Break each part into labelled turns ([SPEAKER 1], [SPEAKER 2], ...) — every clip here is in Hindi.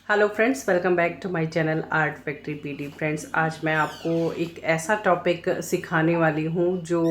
[SPEAKER 1] Hello friends, welcome back to my channel art factory PD. Friends, आज मैं आपको एक ऐसा टॉपिक सिखाने वाली हूँ जो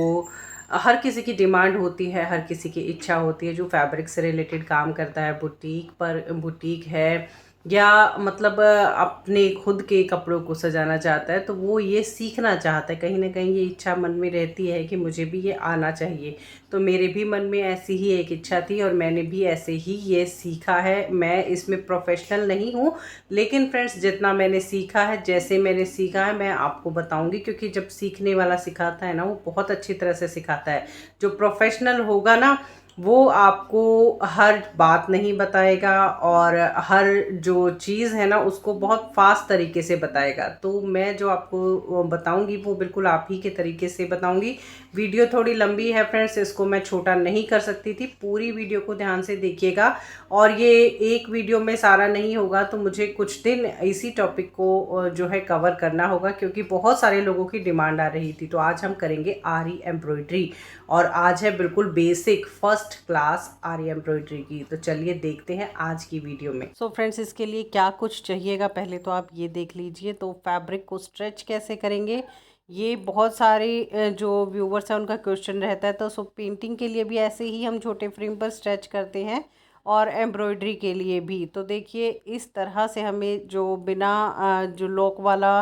[SPEAKER 1] हर किसी की डिमांड होती है, हर किसी की इच्छा होती है जो फैब्रिक से रिलेटेड काम करता है, बुटीक है या मतलब अपने खुद के कपड़ों को सजाना चाहता है, तो वो ये सीखना चाहता है। कहीं ना कहीं ये इच्छा मन में रहती है कि मुझे भी ये आना चाहिए। तो मेरे भी मन में ऐसी ही एक इच्छा थी और मैंने भी ऐसे ही ये सीखा है। मैं इसमें प्रोफेशनल नहीं हूँ, लेकिन फ्रेंड्स जितना मैंने सीखा है, जैसे मैंने सीखा है, मैं आपको बताऊंगी। क्योंकि जब सीखने वाला सिखाता है ना, वो बहुत अच्छी तरह से सिखाता है। जो प्रोफेशनल होगा ना, वो आपको हर बात नहीं बताएगा और हर जो चीज़ है ना उसको बहुत फास्ट तरीके से बताएगा। तो मैं जो आपको बताऊंगी वो बिल्कुल आप ही के तरीके से बताऊंगी। वीडियो थोड़ी लंबी है फ्रेंड्स, इसको मैं छोटा नहीं कर सकती थी। पूरी वीडियो को ध्यान से देखिएगा। और ये एक वीडियो में सारा नहीं होगा, तो मुझे कुछ दिन इसी टॉपिक को जो है कवर करना होगा, क्योंकि बहुत सारे लोगों की डिमांड आ रही थी। तो आज हम करेंगे आरी एम्ब्रॉयडरी, और आज है बिल्कुल बेसिक फर्स्ट क्लास आरी एम्ब्रॉयडरी की। तो चलिए देखते हैं आज की वीडियो में। सो फ्रेंड्स, इसके लिए क्या कुछ चाहिएगा पहले तो आप ये देख लीजिए। तो फैब्रिक को स्ट्रेच कैसे करेंगे, ये बहुत सारे जो व्यूवर्स हैं उनका क्वेश्चन रहता है। तो सो पेंटिंग के लिए भी ऐसे ही हम छोटे फ्रेम पर स्ट्रेच करते हैं और एम्ब्रॉयडरी के लिए भी। तो देखिए, इस तरह से हमें जो बिना जो लॉक वाला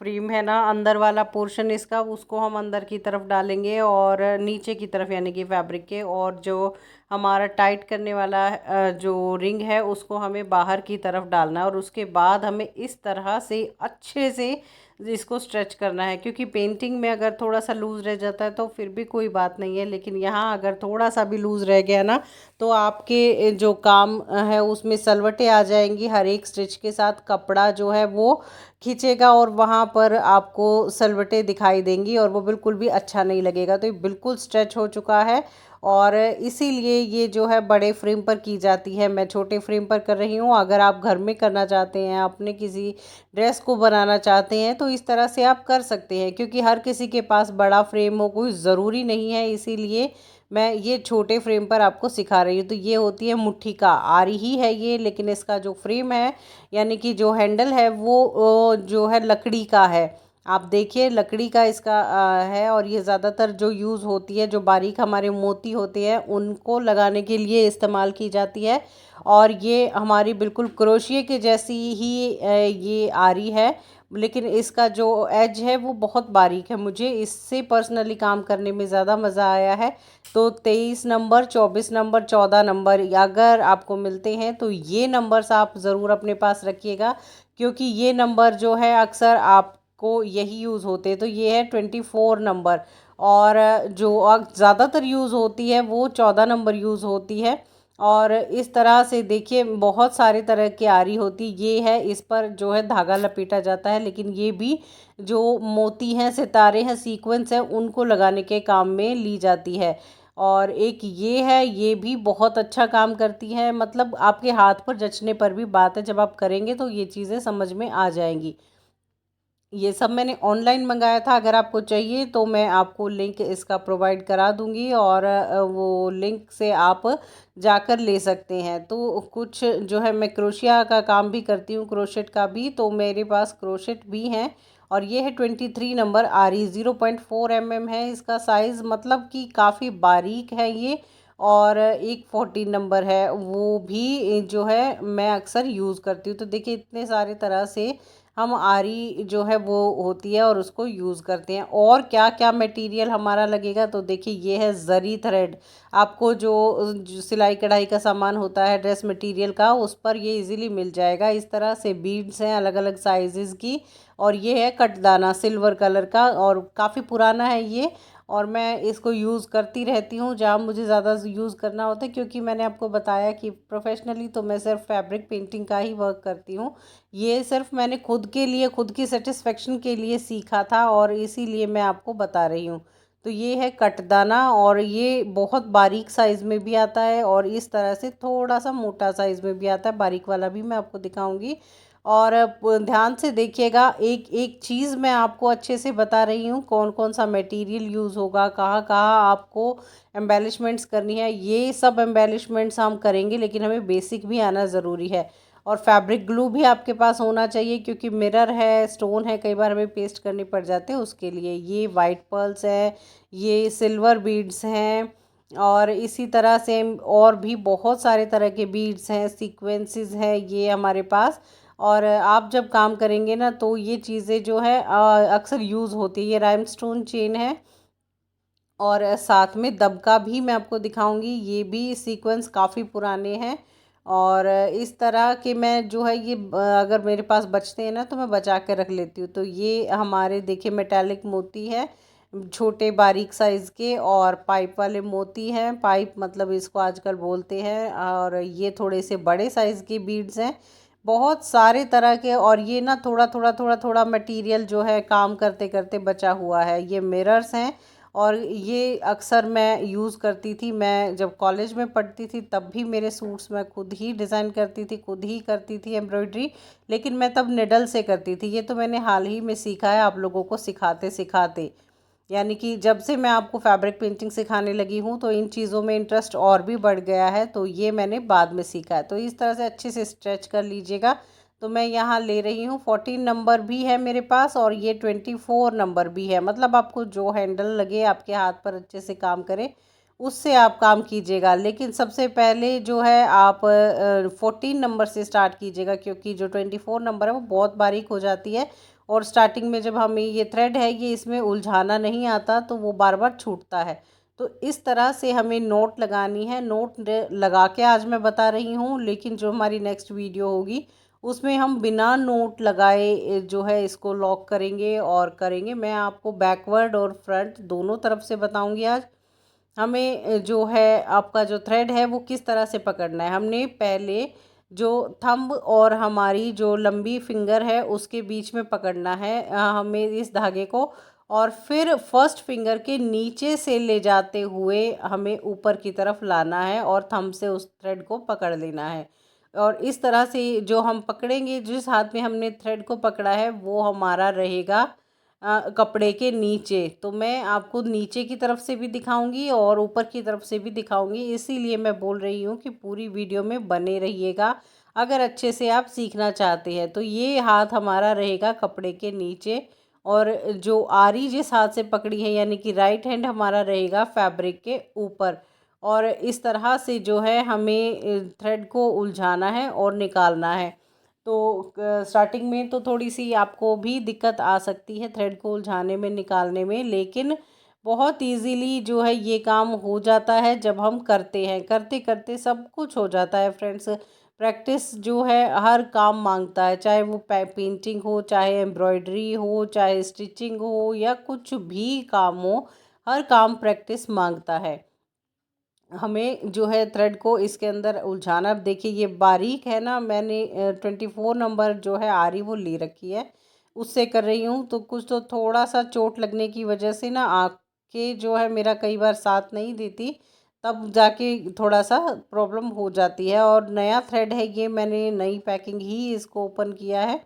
[SPEAKER 1] फ्रेम है ना, अंदर वाला पोर्शन इसका, उसको हम अंदर की तरफ डालेंगे और नीचे की तरफ यानी कि फैब्रिक के, और जो हमारा टाइट करने वाला जो रिंग है उसको हमें बाहर की तरफ डालना है। और उसके बाद हमें इस तरह से अच्छे से इसको स्ट्रेच करना है। क्योंकि पेंटिंग में अगर थोड़ा सा लूज़ रह जाता है तो फिर भी कोई बात नहीं है, लेकिन यहाँ अगर थोड़ा सा भी लूज़ रह गया ना, तो आपके जो काम है उसमें सलवटें आ जाएंगी। हर एक स्टिच के साथ कपड़ा जो है वो खींचेगा और वहाँ पर आपको सलवटें दिखाई देंगी और वो बिल्कुल भी अच्छा नहीं लगेगा। तो ये बिल्कुल स्ट्रेच हो चुका है, और इसीलिए ये जो है बड़े फ्रेम पर की जाती है। मैं छोटे फ्रेम पर कर रही हूँ। अगर आप घर में करना चाहते हैं, अपने किसी ड्रेस को बनाना चाहते हैं, तो इस तरह से आप कर सकते हैं। क्योंकि हर किसी के पास बड़ा फ्रेम हो कोई ज़रूरी नहीं है, इसीलिए मैं ये छोटे फ्रेम पर आपको सिखा रही हूँ। तो ये होती है मुट्ठी का आरी ही है ये, लेकिन इसका जो फ्रेम है यानी कि जो हैंडल है वो जो है लकड़ी का है। आप देखिए, लकड़ी का इसका है। और ये ज़्यादातर जो यूज़ होती है, जो बारीक हमारे मोती होते हैं उनको लगाने के लिए इस्तेमाल की जाती है। और ये हमारी बिल्कुल क्रोशिए के जैसी ही ये आरी है, लेकिन इसका जो एज है वो बहुत बारीक है। मुझे इससे पर्सनली काम करने में ज़्यादा मज़ा आया है। तो 23 नंबर, 24 नंबर, 14 नंबर अगर आपको मिलते हैं तो ये नंबर्स आप ज़रूर अपने पास रखिएगा। क्योंकि ये नंबर जो है अक्सर आपको यही यूज़ होते हैं। तो ये है 24 नंबर। और जो ज़्यादातर यूज़ होती है वो 14 नंबर यूज़ होती है। और इस तरह से देखिए, बहुत सारे तरह की आरी होती ये है। इस पर जो है धागा लपेटा जाता है, लेकिन ये भी जो मोती हैं, सितारे हैं, सीक्वेंस हैं, उनको लगाने के काम में ली जाती है। और एक ये है, ये भी बहुत अच्छा काम करती है। मतलब आपके हाथ पर जचने पर भी बात है, जब आप करेंगे तो ये चीज़ें समझ में आ जाएंगी। ये सब मैंने ऑनलाइन मंगाया था। अगर आपको चाहिए तो मैं आपको लिंक इसका प्रोवाइड करा दूंगी, और वो लिंक से आप जाकर ले सकते हैं। तो कुछ जो है, मैं क्रोशिया का काम भी करती हूँ, क्रोशेट का भी। तो मेरे पास क्रोशेट भी हैं। और ये है 23 नंबर आरी, 0.4 mm है इसका साइज़, मतलब कि काफ़ी बारीक है ये। और एक 14 नंबर है, वो भी जो है मैं अक्सर यूज़ करती हूँ। तो देखिए, इतने सारे तरह से हम आरी जो है वो होती है और उसको यूज़ करते हैं। और क्या क्या मटेरियल हमारा लगेगा, तो देखिए, ये है ज़री थ्रेड। आपको जो सिलाई कढ़ाई का सामान होता है ड्रेस मटेरियल का, उस पर ये इजीली मिल जाएगा। इस तरह से बीड्स हैं अलग अलग साइज़ की। और ये है कटदाना सिल्वर कलर का, और काफ़ी पुराना है ये। और मैं इसको यूज़ करती रहती हूँ जहाँ मुझे ज़्यादा यूज़ करना होता है। क्योंकि मैंने आपको बताया कि प्रोफेशनली तो मैं सिर्फ फैब्रिक पेंटिंग का ही वर्क करती हूँ। ये सिर्फ मैंने खुद के लिए, खुद की सेटिस्फेक्शन के लिए सीखा था, और इसीलिए मैं आपको बता रही हूँ। तो ये है कटदाना, और ये बहुत बारीक साइज़ में भी आता है और इस तरह से थोड़ा सा मोटा साइज़ में भी आता है। बारीक वाला भी मैं आपको दिखाऊंगी। और ध्यान से देखिएगा, एक एक चीज़ मैं आपको अच्छे से बता रही हूँ, कौन कौन सा मटेरियल यूज़ होगा, कहाँ कहाँ आपको एम्बेलिशमेंट्स करनी है। ये सब एम्बेलिशमेंट्स हम करेंगे, लेकिन हमें बेसिक भी आना ज़रूरी है। और फैब्रिक ग्लू भी आपके पास होना चाहिए, क्योंकि मिरर है, स्टोन है, कई बार हमें पेस्ट करने पड़ जाते हैं उसके लिए। ये वाइट पर्ल्स है, ये सिल्वर बीड्स हैं, और इसी तरह से और भी बहुत सारे तरह के बीड्स हैं, सीक्वेंसेस है ये हमारे पास। और आप जब काम करेंगे ना तो ये चीज़ें जो है अक्सर यूज़ होती है। ये राइमस्टोन चेन है, और साथ में दबका भी मैं आपको दिखाऊंगी, ये भी सीक्वेंस काफ़ी पुराने हैं। और इस तरह के मैं जो है ये अगर मेरे पास बचते हैं ना तो मैं बचा के रख लेती हूँ। तो ये हमारे देखिए मेटालिक मोती है, छोटे बारीक साइज़ के, और पाइप वाले मोती हैं, पाइप मतलब इसको आजकल बोलते हैं। और ये थोड़े से बड़े साइज़ के बीड्स हैं, बहुत सारे तरह के। और ये ना थोड़ा थोड़ा थोड़ा थोड़ा मटेरियल जो है काम करते करते बचा हुआ है। ये मिरर्स हैं, और ये अक्सर मैं यूज़ करती थी। मैं जब कॉलेज में पढ़ती थी तब भी मेरे सूट्स मैं खुद ही डिज़ाइन करती थी, खुद ही करती थी एम्ब्रॉयडरी, लेकिन मैं तब निडल से करती थी। ये तो मैंने हाल ही में सीखा है आप लोगों को सिखाते सिखाते। यानी कि जब से मैं आपको फैब्रिक पेंटिंग सिखाने लगी हूँ तो इन चीज़ों में इंटरेस्ट और भी बढ़ गया है। तो ये मैंने बाद में सीखा है। तो इस तरह से अच्छे से स्ट्रेच कर लीजिएगा। तो मैं यहाँ ले रही हूँ 14 नंबर भी है मेरे पास, और ये 24 नंबर भी है। मतलब आपको जो हैंडल लगे आपके हाथ पर अच्छे से काम करे उससे आप काम कीजिएगा। लेकिन सबसे पहले जो है आप 14 नंबर से स्टार्ट कीजिएगा, क्योंकि जो 24 नंबर है वो बहुत बारीक हो जाती है। और स्टार्टिंग में जब हमें ये थ्रेड है ये इसमें उलझाना नहीं आता तो वो बार बार छूटता है। तो इस तरह से हमें नोट लगानी है। नोट लगा के आज मैं बता रही हूँ, लेकिन जो हमारी नेक्स्ट वीडियो होगी उसमें हम बिना नोट लगाए जो है इसको लॉक करेंगे और करेंगे। मैं आपको बैकवर्ड और फ्रंट दोनों तरफ से बताऊंगी आज। हमें जो है आपका जो थ्रेड है वो किस तरह से पकड़ना है। हमने पहले जो थंब और हमारी जो लंबी फिंगर है उसके बीच में पकड़ना है हमें इस धागे को, और फिर फर्स्ट फिंगर के नीचे से ले जाते हुए हमें ऊपर की तरफ लाना है और थंब से उस थ्रेड को पकड़ लेना है। और इस तरह से जो हम पकड़ेंगे, जिस हाथ में हमने थ्रेड को पकड़ा है वो हमारा रहेगा कपड़े के नीचे। तो मैं आपको नीचे की तरफ से भी दिखाऊंगी और ऊपर की तरफ से भी दिखाऊंगी, इसीलिए मैं बोल रही हूँ कि पूरी वीडियो में बने रहिएगा अगर अच्छे से आप सीखना चाहते हैं। तो ये हाथ हमारा रहेगा कपड़े के नीचे, और जो आरी जिस हाथ से पकड़ी है यानी कि राइट हैंड हमारा रहेगा फैब्रिक के ऊपर। और इस तरह से जो है हमें थ्रेड को उलझाना है और निकालना है। तो स्टार्टिंग में तो थोड़ी सी आपको भी दिक्कत आ सकती है थ्रेड को उलझाने में निकालने में, लेकिन बहुत इजीली जो है ये काम हो जाता है जब हम करते हैं। करते करते सब कुछ हो जाता है फ्रेंड्स। प्रैक्टिस जो है हर काम मांगता है, चाहे वो पेंटिंग हो, चाहे एम्ब्रॉयडरी हो, चाहे स्टिचिंग हो, या कुछ भी काम हो, हर काम प्रैक्टिस मांगता है। हमें जो है थ्रेड को इसके अंदर उलझाना। अब देखिए ये बारीक है ना, मैंने 24 नंबर जो है आरी वो ले रखी है, उससे कर रही हूँ। तो कुछ तो थोड़ा सा चोट लगने की वजह से ना आँखें जो है मेरा कई बार साथ नहीं देती, तब जाके थोड़ा सा प्रॉब्लम हो जाती है। और नया थ्रेड है ये, मैंने नई पैकिंग ही इसको ओपन किया है,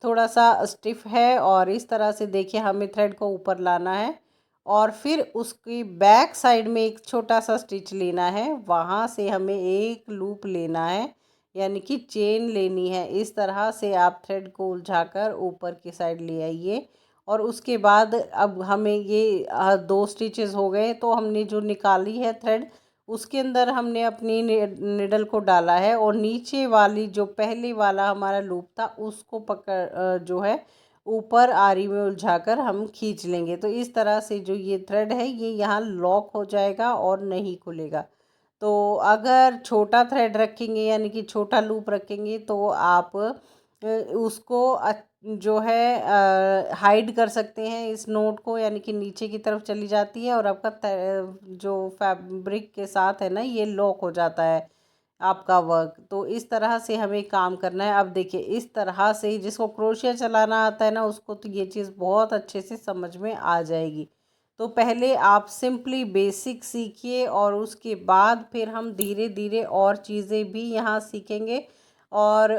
[SPEAKER 1] थोड़ा सा स्टिफ है। और इस तरह से देखिए हमें थ्रेड को ऊपर लाना है, और फिर उसकी बैक साइड में एक छोटा सा स्टिच लेना है, वहाँ से हमें एक लूप लेना है, यानी कि चेन लेनी है। इस तरह से आप थ्रेड को उलझाकर ऊपर की साइड ले आइए। और उसके बाद अब हमें ये दो स्टिचेस हो गए, तो हमने जो निकाली है थ्रेड उसके अंदर हमने अपनी निडल को डाला है, और नीचे वाली जो पहले वाला हमारा लूप था उसको पकड़ जो है ऊपर आरी में उलझाकर हम खींच लेंगे। तो इस तरह से जो ये थ्रेड है ये यहाँ लॉक हो जाएगा और नहीं खुलेगा। तो अगर छोटा थ्रेड रखेंगे यानी कि छोटा लूप रखेंगे तो आप उसको जो है हाइड कर सकते हैं इस नोट को, यानी कि नीचे की तरफ चली जाती है और आपका जो फैब्रिक के साथ है ना ये लॉक हो जाता है आपका वर्क। तो इस तरह से हमें काम करना है। अब देखिए इस तरह से जिसको क्रोशिया चलाना आता है ना उसको तो ये चीज़ बहुत अच्छे से समझ में आ जाएगी। तो पहले आप सिंपली बेसिक सीखिए, और उसके बाद फिर हम धीरे धीरे और चीज़ें भी यहाँ सीखेंगे। और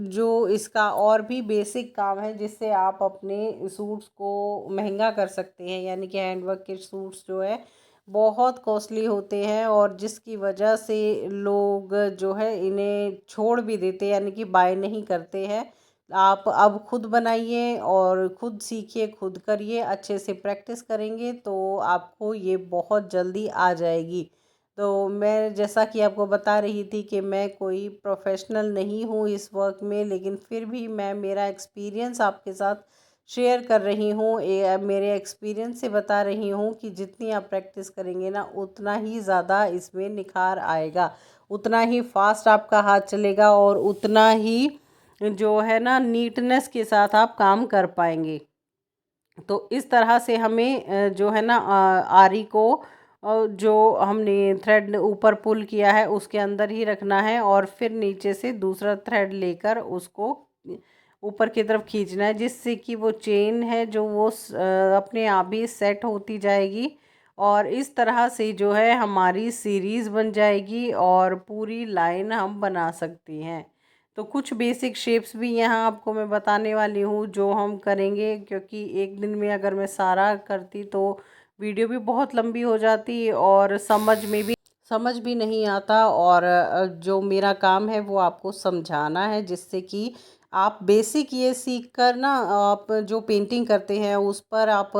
[SPEAKER 1] जो इसका और भी बेसिक काम है जिससे आप अपने सूट्स को महंगा कर सकते हैं, यानी कि हैंडवर्क के सूट्स जो है बहुत कॉस्टली होते हैं और जिसकी वजह से लोग जो है इन्हें छोड़ भी देते हैं, यानी कि बाय नहीं करते हैं। आप अब खुद बनाइए और खुद सीखिए, खुद करिए, अच्छे से प्रैक्टिस करेंगे तो आपको ये बहुत जल्दी आ जाएगी। तो मैं जैसा कि आपको बता रही थी कि मैं कोई प्रोफेशनल नहीं हूँ इस वर्क में, लेकिन फिर भी मैं मेरा एक्सपीरियंस आपके साथ शेयर कर रही हूँ। मेरे एक्सपीरियंस से बता रही हूँ कि जितनी आप प्रैक्टिस करेंगे ना उतना ही ज़्यादा इसमें निखार आएगा, उतना ही फास्ट आपका हाथ चलेगा और उतना ही जो है ना नीटनेस के साथ आप काम कर पाएंगे। तो इस तरह से हमें जो है ना आरी को जो हमने थ्रेड ऊपर पुल किया है उसके अंदर ही रखना है और फिर नीचे से दूसरा थ्रेड लेकर उसको ऊपर की तरफ खींचना है, जिससे कि वो चेन है जो वो अपने आप ही सेट होती जाएगी और इस तरह से जो है हमारी सीरीज़ बन जाएगी और पूरी लाइन हम बना सकती हैं। तो कुछ बेसिक शेप्स भी यहाँ आपको मैं बताने वाली हूँ जो हम करेंगे, क्योंकि एक दिन में अगर मैं सारा करती तो वीडियो भी बहुत लंबी हो जाती और समझ भी नहीं आता। और जो मेरा काम है वो आपको समझाना है, जिससे कि आप बेसिक ये सीख कर ना आप जो पेंटिंग करते हैं उस पर आप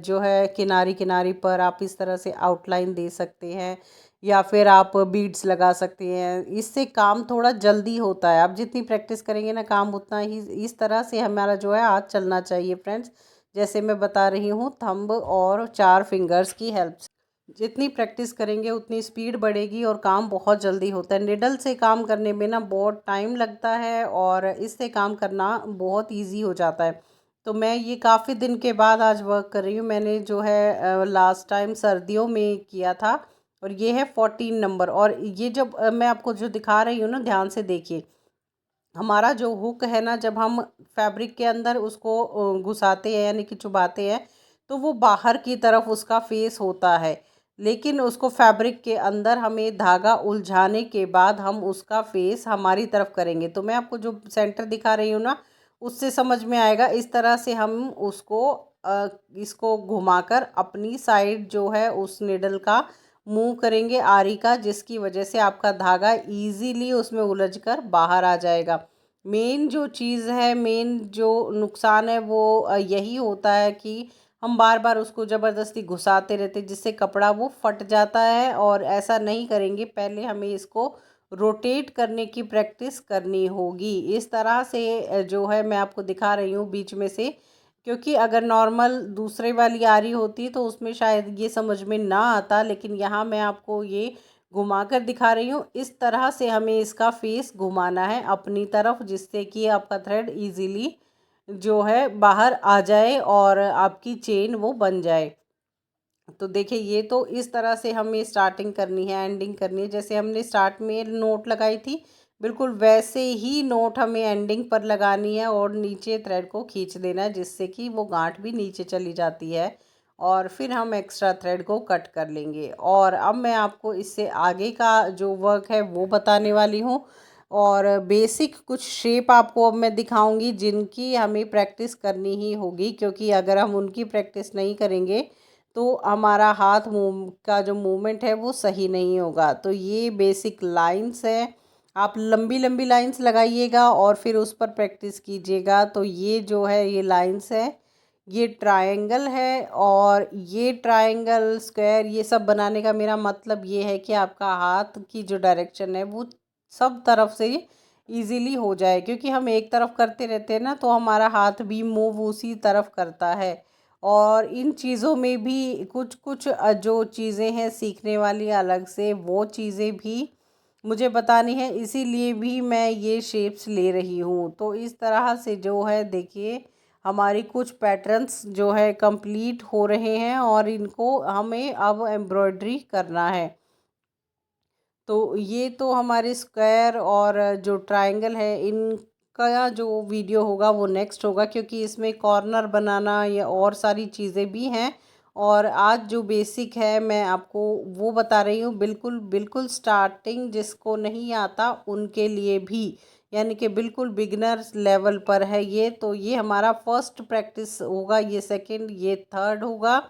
[SPEAKER 1] जो है किनारी किनारी पर आप इस तरह से आउटलाइन दे सकते हैं या फिर आप बीड्स लगा सकते हैं। इससे काम थोड़ा जल्दी होता है। आप जितनी प्रैक्टिस करेंगे ना काम उतना ही इस तरह से हमारा जो है हाथ चलना चाहिए फ्रेंड्स। जैसे मैं बता रही हूँ थंब और 4 फिंगर्स की हेल्प से जितनी प्रैक्टिस करेंगे उतनी स्पीड बढ़ेगी और काम बहुत जल्दी होता है। निडल से काम करने में ना बहुत टाइम लगता है और इससे काम करना बहुत इजी हो जाता है। तो मैं ये काफ़ी दिन के बाद आज वर्क कर रही हूँ। मैंने जो है लास्ट टाइम सर्दियों में किया था और ये है 14 नंबर। और ये जब मैं आपको जो दिखा रही हूँ ना ध्यान से देखिए, हमारा जो हुक है ना जब हम फैब्रिक के अंदर उसको घुसाते हैं यानी कि चुभाते हैं तो वो बाहर की तरफ उसका फेस होता है, लेकिन उसको फैब्रिक के अंदर हमें धागा उलझाने के बाद हम उसका फेस हमारी तरफ करेंगे। तो मैं आपको जो सेंटर दिखा रही हूँ ना उससे समझ में आएगा। इस तरह से हम उसको इसको घुमाकर अपनी साइड जो है उस निडल का मूव करेंगे आरी का, जिसकी वजह से आपका धागा इजीली उसमें उलझकर बाहर आ जाएगा। मेन जो चीज़ है, मेन जो नुकसान है वो यही होता है कि हम बार बार उसको ज़बरदस्ती घुसाते रहते जिससे कपड़ा वो फट जाता है। और ऐसा नहीं करेंगे, पहले हमें इसको रोटेट करने की प्रैक्टिस करनी होगी। इस तरह से जो है मैं आपको दिखा रही हूँ बीच में से, क्योंकि अगर नॉर्मल दूसरे वाली आ रही होती तो उसमें शायद ये समझ में ना आता, लेकिन यहाँ मैं आपको ये घुमा कर दिखा रही हूँ। इस तरह से हमें इसका फेस घुमाना है अपनी तरफ, जिससे कि आपका थ्रेड इजीली जो है बाहर आ जाए और आपकी चेन वो बन जाए। तो देखिए ये तो इस तरह से हमें स्टार्टिंग करनी है, एंडिंग करनी है। जैसे हमने स्टार्ट में नोट लगाई थी बिल्कुल वैसे ही नोट हमें एंडिंग पर लगानी है और नीचे थ्रेड को खींच देना है, जिससे कि वो गांठ भी नीचे चली जाती है और फिर हम एक्स्ट्रा थ्रेड को कट कर लेंगे। और अब मैं आपको इससे आगे का जो वर्क है वो बताने वाली हूँ और बेसिक कुछ शेप आपको अब मैं दिखाऊंगी जिनकी हमें प्रैक्टिस करनी ही होगी, क्योंकि अगर हम उनकी प्रैक्टिस नहीं करेंगे तो हमारा हाथ मूव का जो मूवमेंट है वो सही नहीं होगा। तो ये बेसिक लाइंस है, आप लंबी लंबी लाइंस लगाइएगा और फिर उस पर प्रैक्टिस कीजिएगा। तो ये जो है ये लाइंस है, ये ट्रायंगल है और ये ट्रायंगल स्क्वायर ये सब बनाने का मेरा मतलब ये है कि आपका हाथ की जो डायरेक्शन है वो सब तरफ से इजीली हो जाए, क्योंकि हम एक तरफ करते रहते हैं ना तो हमारा हाथ भी मूव उसी तरफ करता है। और इन चीज़ों में भी कुछ कुछ जो चीज़ें हैं सीखने वाली अलग से, वो चीज़ें भी मुझे बतानी है, इसीलिए भी मैं ये शेप्स ले रही हूँ। तो इस तरह से जो है देखिए हमारी कुछ पैटर्न्स जो है कंप्लीट हो रहे हैं और इनको हमें अब एम्ब्रॉयडरी करना है। तो ये तो हमारे स्क्वायर और जो ट्रायंगल है इनका जो वीडियो होगा वो नेक्स्ट होगा, क्योंकि इसमें कॉर्नर बनाना या और सारी चीज़ें भी हैं। और आज जो बेसिक है मैं आपको वो बता रही हूँ, बिल्कुल बिल्कुल स्टार्टिंग जिसको नहीं आता उनके लिए भी, यानी कि बिल्कुल बिगनर्स लेवल पर है ये। तो ये हमारा फर्स्ट प्रैक्टिस होगा, ये सेकंड, ये थर्ड होगा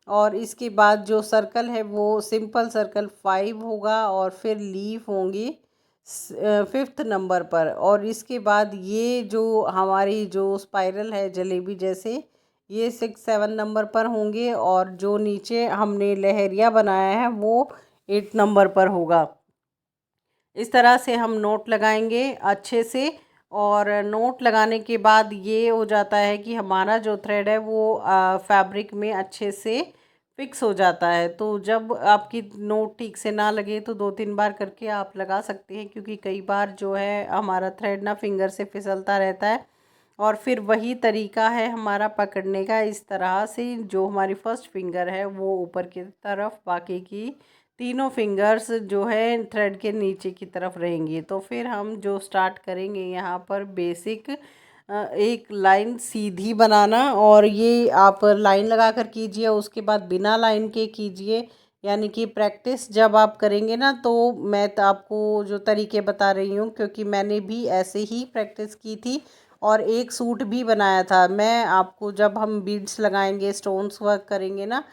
[SPEAKER 1] और इसके बाद जो सर्कल है वो सिंपल सर्कल 5 होगा और फिर लीफ होंगी 5th नंबर पर। और इसके बाद ये जो हमारी जो स्पाइरल है जलेबी जैसे, ये 6 7 नंबर पर होंगे और जो नीचे हमने लहरिया बनाया है वो 8 नंबर पर होगा। इस तरह से हम नोट लगाएंगे अच्छे से। और नोट लगाने के बाद ये हो जाता है कि हमारा जो थ्रेड है वो फैब्रिक में अच्छे से फिक्स हो जाता है। तो जब आपकी नोट ठीक से ना लगे तो 2 3 बार करके आप लगा सकते हैं, क्योंकि कई बार जो है हमारा थ्रेड ना फिंगर से फिसलता रहता है। और फिर वही तरीका है हमारा पकड़ने का, इस तरह से जो हमारी फर्स्ट फिंगर है वो ऊपर की तरफ, बाकी की तीनों फिंगर्स जो है थ्रेड के नीचे की तरफ रहेंगी। तो फिर हम जो स्टार्ट करेंगे यहाँ पर बेसिक एक लाइन सीधी बनाना, और ये आप लाइन लगा कर कीजिए, उसके बाद बिना लाइन के कीजिए। यानी कि प्रैक्टिस जब आप करेंगे ना, तो मैं तो आपको जो तरीके बता रही हूँ, क्योंकि मैंने भी ऐसे ही प्रैक्टिस की थी और एक सूट भी बनाया था। मैं आपको जब हम बीड्स लगाएंगे, स्टोन्स वर्क करेंगे ना,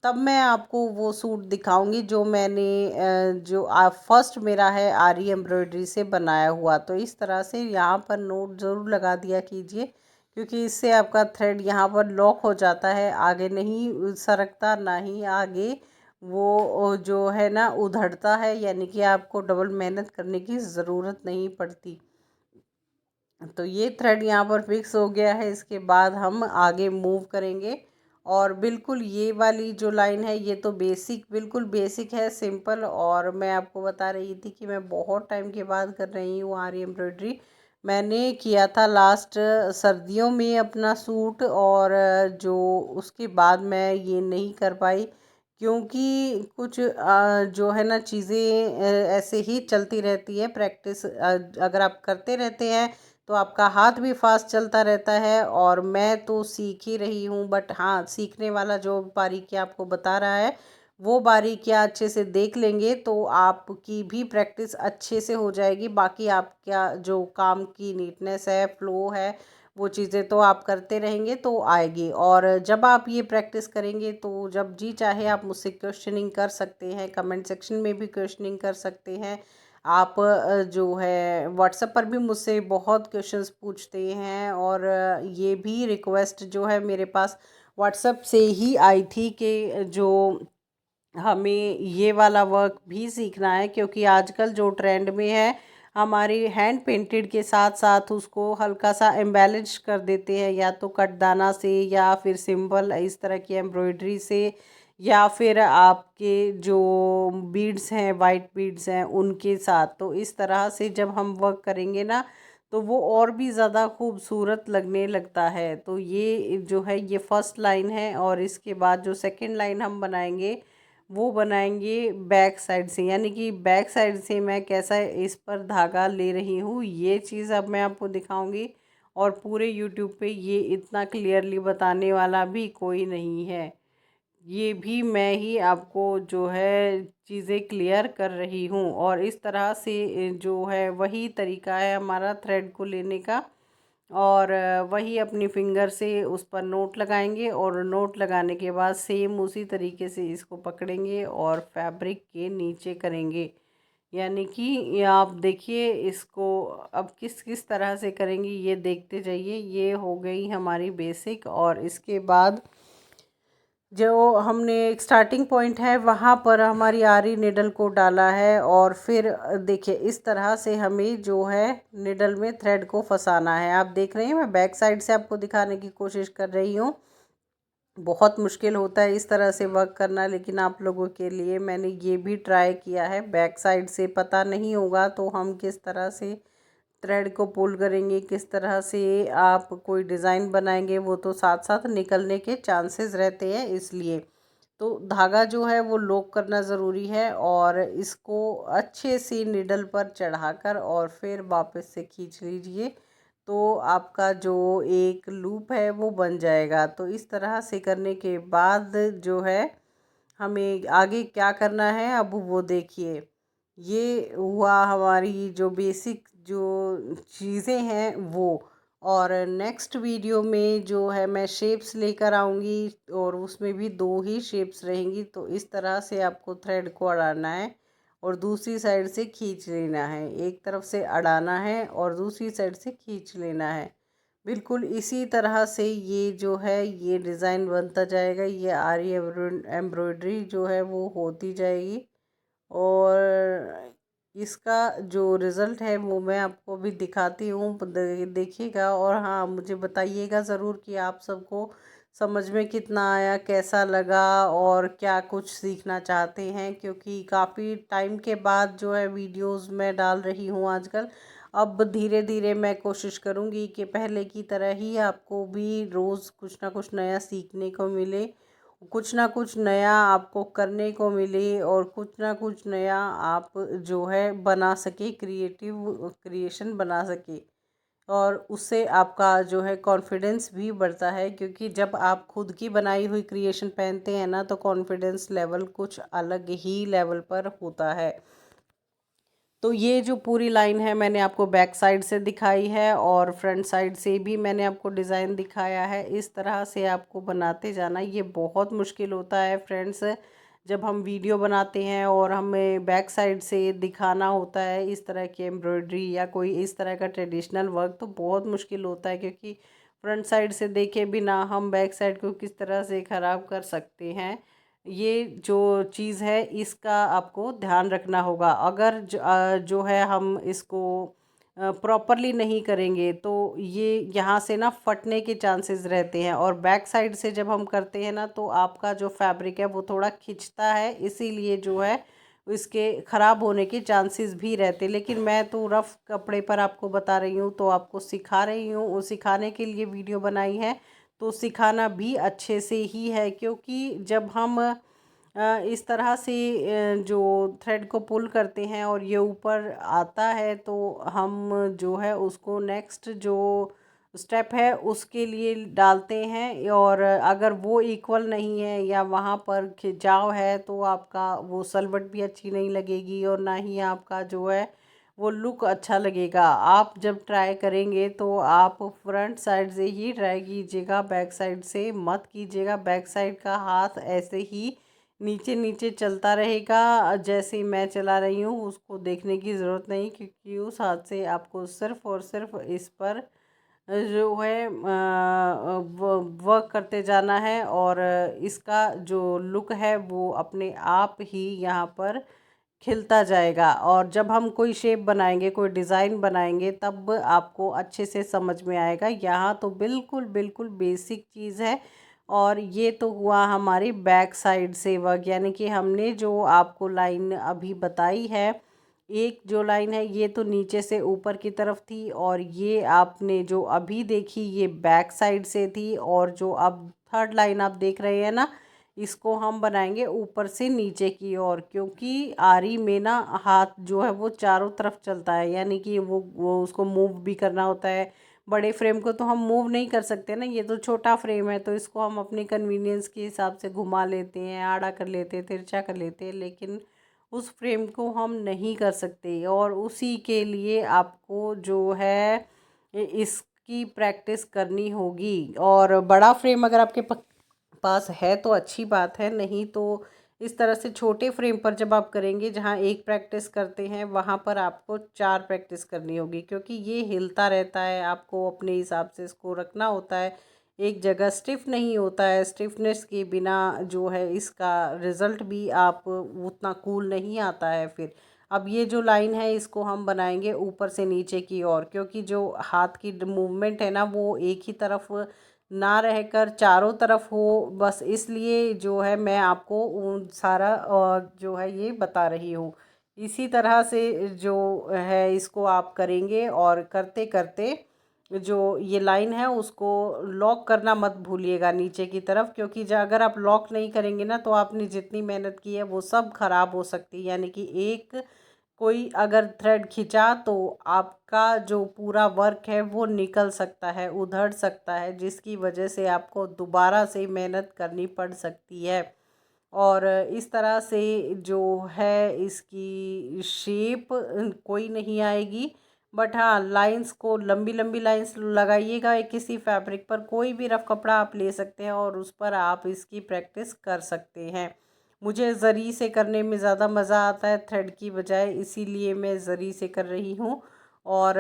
[SPEAKER 1] तब मैं आपको वो सूट दिखाऊंगी जो मैंने जो फर्स्ट मेरा है आरी एम्ब्रॉयडरी से बनाया हुआ। तो इस तरह से यहाँ पर नोट ज़रूर लगा दिया कीजिए, क्योंकि इससे आपका थ्रेड यहाँ पर लॉक हो जाता है, आगे नहीं सरकता, ना ही आगे वो जो है ना उधड़ता है। यानी कि आपको डबल मेहनत करने की ज़रूरत नहीं पड़ती। तो ये थ्रेड यहाँ पर फिक्स हो गया है। इसके बाद हम आगे मूव करेंगे। और बिल्कुल ये वाली जो लाइन है ये तो बेसिक, बिल्कुल बेसिक है, सिंपल। और मैं आपको बता रही थी कि मैं बहुत टाइम के बाद कर रही हूँ आरी एम्ब्रॉयडरी। मैंने किया था लास्ट सर्दियों में अपना सूट, और जो उसके बाद मैं ये नहीं कर पाई, क्योंकि कुछ जो है ना चीज़ें ऐसे ही चलती रहती है। प्रैक्टिस अगर आप करते रहते हैं तो आपका हाथ भी फास्ट चलता रहता है। और मैं तो सीख ही रही हूँ, बट हाँ, सीखने वाला जो बारीकियाँ आपको बता रहा है वो बारीकियाँ अच्छे से देख लेंगे तो आपकी भी प्रैक्टिस अच्छे से हो जाएगी। बाकी आपका जो काम की नीटनेस है, फ्लो है, वो चीज़ें तो आप करते रहेंगे तो आएगी। और जब आप ये प्रैक्टिस करेंगे तो जब जी चाहे आप मुझसे क्वेश्चनिंग कर सकते हैं, कमेंट सेक्शन में भी क्वेश्चनिंग कर सकते हैं। आप जो है व्हाट्सएप पर भी मुझसे बहुत क्वेश्चंस पूछते हैं। और ये भी रिक्वेस्ट जो है मेरे पास व्हाट्सएप से ही आई थी कि जो हमें ये वाला वर्क भी सीखना है, क्योंकि आजकल जो ट्रेंड में है हमारी हैंड पेंटेड के साथ साथ उसको हल्का सा एम्बेलिश कर देते हैं, या तो कटदाना से, या फिर सिंपल इस तरह की एम्ब्रॉयडरी से, या फिर आपके जो बीड्स हैं, वाइट बीड्स हैं, उनके साथ। तो इस तरह से जब हम वर्क करेंगे ना तो वो और भी ज़्यादा खूबसूरत लगने लगता है। तो ये जो है ये फर्स्ट लाइन है। और इसके बाद जो सेकंड लाइन हम बनाएंगे वो बनाएंगे बैक साइड से। यानी कि बैक साइड से मैं कैसा इस पर धागा ले रही हूँ ये चीज़ अब मैं आपको दिखाऊंगी। और पूरे यूट्यूब पे ये इतना क्लियरली बताने वाला भी कोई नहीं है, ये भी मैं ही आपको जो है चीज़ें क्लियर कर रही हूँ। और इस तरह से जो है वही तरीका है हमारा थ्रेड को लेने का। और वही अपनी फिंगर से उस पर नोट लगाएंगे, और नोट लगाने के बाद सेम उसी तरीके से इसको पकड़ेंगे और फैब्रिक के नीचे करेंगे। यानी कि ये आप देखिए इसको अब किस किस तरह से करेंगे ये देखते जाइए। ये हो गई हमारी बेसिक। और इसके बाद जो हमने एक स्टार्टिंग पॉइंट है वहाँ पर हमारी आरी निडल को डाला है। और फिर देखिए इस तरह से हमें जो है निडल में थ्रेड को फंसाना है। आप देख रहे हैं मैं बैक साइड से आपको दिखाने की कोशिश कर रही हूँ। बहुत मुश्किल होता है इस तरह से वर्क करना, लेकिन आप लोगों के लिए मैंने ये भी ट्राई किया है। बैक साइड से पता नहीं होगा तो हम किस तरह से थ्रेड को पुल करेंगे, किस तरह से आप कोई डिज़ाइन बनाएंगे, वो तो साथ साथ निकलने के चांसेस रहते हैं। इसलिए तो धागा जो है वो लॉक करना ज़रूरी है, और इसको अच्छे से निडल पर चढ़ाकर और फिर वापस से खींच लीजिए, तो आपका जो एक लूप है वो बन जाएगा। तो इस तरह से करने के बाद जो है हमें आगे क्या करना है अब वो देखिए। ये हुआ हमारी जो बेसिक जो चीज़ें हैं वो। और नेक्स्ट वीडियो में जो है मैं शेप्स लेकर आऊँगी और उसमें भी 2 ही शेप्स रहेंगी। तो इस तरह से आपको थ्रेड को अड़ाना है और दूसरी साइड से खींच लेना है। एक तरफ से अड़ाना है और दूसरी साइड से खींच लेना है। बिल्कुल इसी तरह से ये जो है ये डिज़ाइन बनता जाएगा। ये आरी एम्ब्रॉयडरी जो है वो होती जाएगी और इसका जो रिज़ल्ट है वो मैं आपको भी दिखाती हूँ, देखिएगा। और हाँ, मुझे बताइएगा ज़रूर कि आप सबको समझ में कितना आया, कैसा लगा और क्या कुछ सीखना चाहते हैं, क्योंकि काफ़ी टाइम के बाद जो है वीडियोस मैं डाल रही हूँ आजकल। अब धीरे धीरे मैं कोशिश करूँगी कि पहले की तरह ही आपको भी रोज़ कुछ ना कुछ नया सीखने को मिले, कुछ ना कुछ नया आपको करने को मिले और कुछ ना कुछ नया आप जो है बना सके, क्रिएशन बना सके। और उससे आपका जो है कॉन्फिडेंस भी बढ़ता है, क्योंकि जब आप खुद की बनाई हुई क्रिएशन पहनते हैं ना तो कॉन्फिडेंस लेवल कुछ अलग ही लेवल पर होता है। तो ये जो पूरी लाइन है मैंने आपको बैक साइड से दिखाई है और फ्रंट साइड से भी मैंने आपको डिज़ाइन दिखाया है। इस तरह से आपको बनाते जाना। ये बहुत मुश्किल होता है फ्रेंड्स, जब हम वीडियो बनाते हैं और हमें बैक साइड से दिखाना होता है इस तरह की एम्ब्रॉयडरी या कोई इस तरह का ट्रेडिशनल वर्क, तो बहुत मुश्किल होता है, क्योंकि फ्रंट साइड से देखे बिना हम बैक साइड को किस तरह से ख़राब कर सकते हैं। ये जो चीज़ है इसका आपको ध्यान रखना होगा। अगर जो है हम इसको प्रॉपरली नहीं करेंगे तो ये यहाँ से ना फटने के चांसेस रहते हैं। और बैक साइड से जब हम करते हैं ना तो आपका जो फैब्रिक है वो थोड़ा खिंचता है, इसीलिए जो है इसके ख़राब होने के चांसेस भी रहते हैं। लेकिन मैं तो रफ़ कपड़े पर आपको बता रही हूँ, तो आपको सिखा रही हूँ, वो सिखाने के लिए वीडियो बनाई है। तो सिखाना भी अच्छे से ही है, क्योंकि जब हम इस तरह से जो थ्रेड को पुल करते हैं और ये ऊपर आता है तो हम जो है उसको नेक्स्ट जो स्टेप है उसके लिए डालते हैं। और अगर वो इक्वल नहीं है या वहाँ पर खिंचाव है तो आपका वो सलवट भी अच्छी नहीं लगेगी और ना ही आपका जो है वो लुक अच्छा लगेगा। आप जब ट्राई करेंगे तो आप फ्रंट साइड से ही ट्राई कीजिएगा, बैक साइड से मत कीजिएगा। बैक साइड का हाथ ऐसे ही नीचे नीचे चलता रहेगा, जैसे मैं चला रही हूँ उसको देखने की ज़रूरत नहीं, क्योंकि उस हाथ से आपको सिर्फ़ और सिर्फ इस पर जो है वर्क करते जाना है। और इसका जो लुक है वो अपने आप ही यहाँ पर खिलता जाएगा। और जब हम कोई शेप बनाएंगे, कोई डिज़ाइन बनाएंगे, तब आपको अच्छे से समझ में आएगा। यहाँ तो बिल्कुल बिल्कुल बेसिक चीज़ है। और ये तो हुआ हमारी बैक साइड से वर्क, यानी कि हमने जो आपको लाइन अभी बताई है, एक जो लाइन है ये तो नीचे से ऊपर की तरफ थी और ये आपने जो अभी देखी ये बैक साइड से थी। और जो अब थर्ड लाइन आप देख रहे हैं ना, इसको हम बनाएंगे ऊपर से नीचे की ओर, क्योंकि आरी में ना हाथ जो है वो चारों तरफ चलता है, यानी कि वो उसको मूव भी करना होता है। बड़े फ्रेम को तो हम मूव नहीं कर सकते ना, ये तो छोटा फ्रेम है, तो इसको हम अपनी कन्वीनियंस के हिसाब से घुमा लेते हैं, आड़ा कर लेते हैं, तिरछा कर लेते हैं, लेकिन उस फ्रेम को हम नहीं कर सकते। और उसी के लिए आपको जो है इसकी प्रैक्टिस करनी होगी। और बड़ा फ्रेम अगर आपके पास है तो अच्छी बात है, नहीं तो इस तरह से छोटे फ्रेम पर जब आप करेंगे, जहाँ एक प्रैक्टिस करते हैं वहाँ पर आपको 4 प्रैक्टिस करनी होगी, क्योंकि ये हिलता रहता है, आपको अपने हिसाब से इसको रखना होता है। एक जगह स्टिफ नहीं होता है, स्टिफनेस के बिना जो है इसका रिज़ल्ट भी आप उतना कूल नहीं आता है फिर। अब ये जो लाइन है इसको हम बनाएंगे ऊपर से नीचे की ओर, क्योंकि जो हाथ की मूवमेंट है ना वो एक ही तरफ ना रहकर चारों तरफ हो, बस इसलिए जो है मैं आपको उन सारा जो है ये बता रही हूँ। इसी तरह से जो है इसको आप करेंगे और करते करते जो ये लाइन है उसको लॉक करना मत भूलिएगा नीचे की तरफ, क्योंकि अगर आप लॉक नहीं करेंगे ना तो आपने जितनी मेहनत की है वो सब खराब हो सकती है। यानी कि एक कोई अगर थ्रेड खिंचा तो आपका जो पूरा वर्क है वो निकल सकता है, उधड़ सकता है, जिसकी वजह से आपको दोबारा से मेहनत करनी पड़ सकती है। और इस तरह से जो है इसकी शेप कोई नहीं आएगी, बट हाँ, लाइंस को लंबी लंबी लाइंस लगाइएगा किसी फैब्रिक पर। कोई भी रफ़ कपड़ा आप ले सकते हैं और उस पर आप इसकी प्रैक्टिस कर सकते हैं। मुझे ज़री से करने में ज़्यादा मज़ा आता है थ्रेड की बजाय, इसीलिए मैं ज़री से कर रही हूँ। और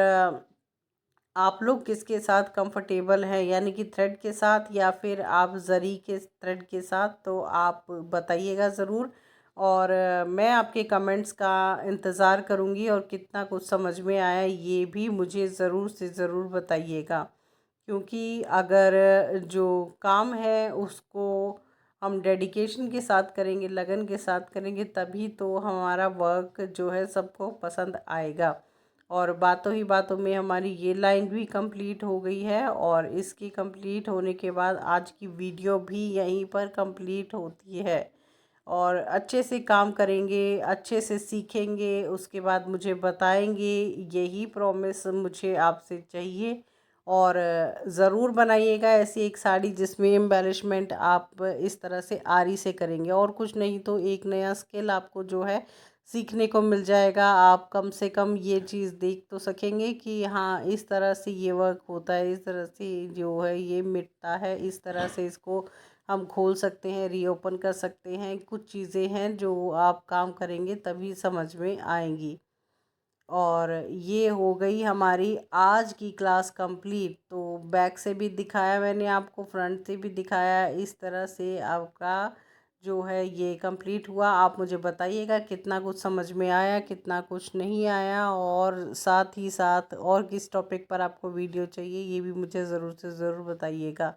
[SPEAKER 1] आप लोग किसके साथ कंफर्टेबल हैं, यानी कि थ्रेड के साथ या फिर आप ज़री के थ्रेड के साथ, तो आप बताइएगा ज़रूर। और मैं आपके कमेंट्स का इंतज़ार करूँगी और कितना कुछ समझ में आया ये भी मुझे ज़रूर से ज़रूर बताइएगा। क्योंकि अगर जो काम है उसको हम डेडिकेशन के साथ करेंगे, लगन के साथ करेंगे, तभी तो हमारा वर्क जो है सबको पसंद आएगा। और बातों ही बातों में हमारी ये लाइन भी कंप्लीट हो गई है और इसकी कंप्लीट होने के बाद आज की वीडियो भी यहीं पर कंप्लीट होती है। और अच्छे से काम करेंगे, अच्छे से सीखेंगे, उसके बाद मुझे बताएंगे, यही प्रॉमिस मुझे आपसे चाहिए। और ज़रूर बनाइएगा ऐसी एक साड़ी जिसमें एम्बेलिशमेंट आप इस तरह से आरी से करेंगे, और कुछ नहीं तो एक नया स्किल आपको जो है सीखने को मिल जाएगा। आप कम से कम ये चीज़ देख तो सकेंगे कि हाँ, इस तरह से ये वर्क होता है, इस तरह से जो है ये मिटता है, इस तरह से इसको हम खोल सकते हैं, रीओपन कर सकते हैं। कुछ चीज़ें हैं जो आप काम करेंगे तभी समझ में आएंगी। और ये हो गई हमारी आज की क्लास कंप्लीट। तो बैक से भी दिखाया मैंने आपको, फ्रंट से भी दिखाया, इस तरह से आपका जो है ये कंप्लीट हुआ। आप मुझे बताइएगा कितना कुछ समझ में आया, कितना कुछ नहीं आया, और साथ ही साथ और किस टॉपिक पर आपको वीडियो चाहिए ये भी मुझे ज़रूर से ज़रूर बताइएगा।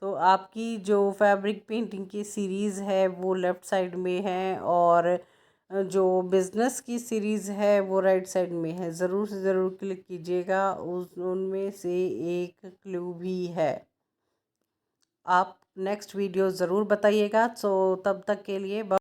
[SPEAKER 1] तो आपकी जो फैब्रिक पेंटिंग की सीरीज़ है वो लेफ़्ट साइड में है, और जो बिज़नेस की सीरीज़ है वो राइट साइड में है। ज़रूर से ज़रूर क्लिक कीजिएगा, उस उनमें से एक क्लू भी है। आप नेक्स्ट वीडियो ज़रूर बताइएगा। सो तब तक के लिए